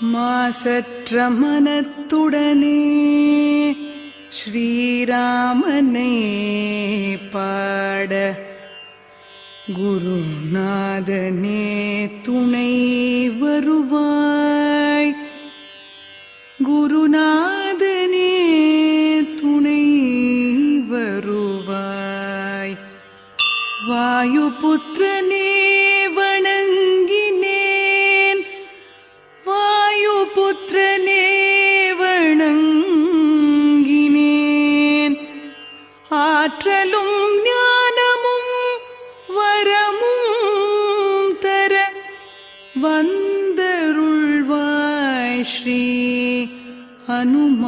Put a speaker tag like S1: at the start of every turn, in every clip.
S1: மாசற்ற மனத்துடனே ஸ்ரீராமனை பாட குருநாதனே துணை வருவாய். குருநாதனே துணை வருவாய். வாயுபுத்திரனே வணங்கினேன். வாயுபுத்திரனே வணங்கினேன். ஆற்றலும் ஞானமும் வரமும் தர வந்தருள்வாய் ஸ்ரீ ஹனுமானே.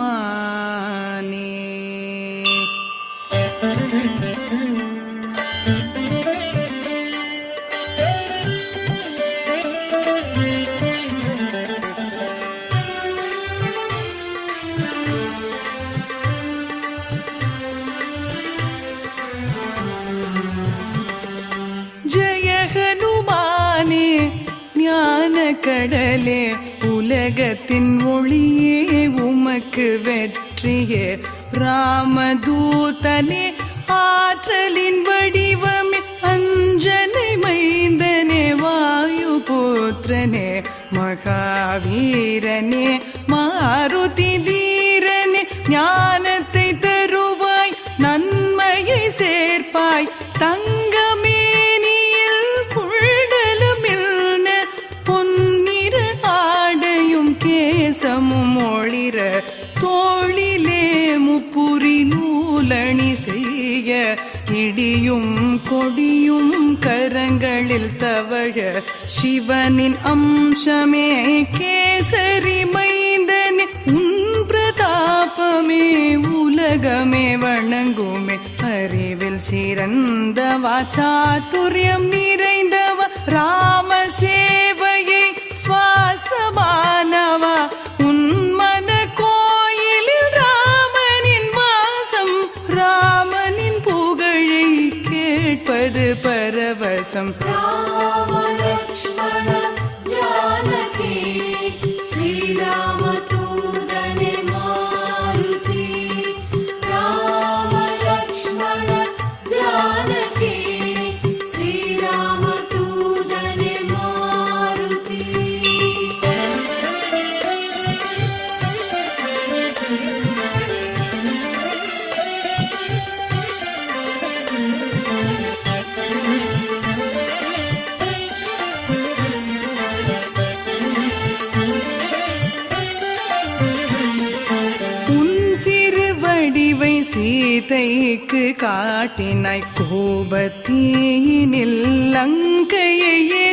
S1: ஜெய ஹனுமானே ஞான கடலே, உலகத்தின் ஒளியே உமக்கு வெற்றியே. ராமதூதனே ஆற்றலின் வடிவமே, அஞ்சனை மைந்தனே வாயுபுத்திரனே. மகாவீரனே மாருதி தீரனே, ஞானத்தை தருவாய் நன்மையை சேர்ப்பாய். தங்கமேனியில் புள்ளலமில்ன பொன்னிற ஆடையும் கேசமும் ஒளிர, தோளிலே முப்புரி நூலணி செய்ய, இடியும் கொடியும் கரங்களில் தவழ, சிவனின் அம்சமே கேசரி மைந்தனே. உன் பிரதாபமே உலகமே வணங்குமே. அறிவில் சிறந்தவா, சாதுரியம் நிறைந்தவா, ராம சேவையை சுவாசமானவா. உன் மன கோயிலில் ராமனின் வாசம், ராமனின் புகழை கேட்பது பரவசம்.
S2: ராம லக்ஷ்மண ஜானகி ஸ்ரீராம தூதனே மாருதி. ராம லக்ஷ்மண ஜானகி ஸ்ரீராம தூதனே மாருதி.
S1: வடிவை சீதைக்கு காட்டினாய், கோபத்தீயினில் லங்கையை எரி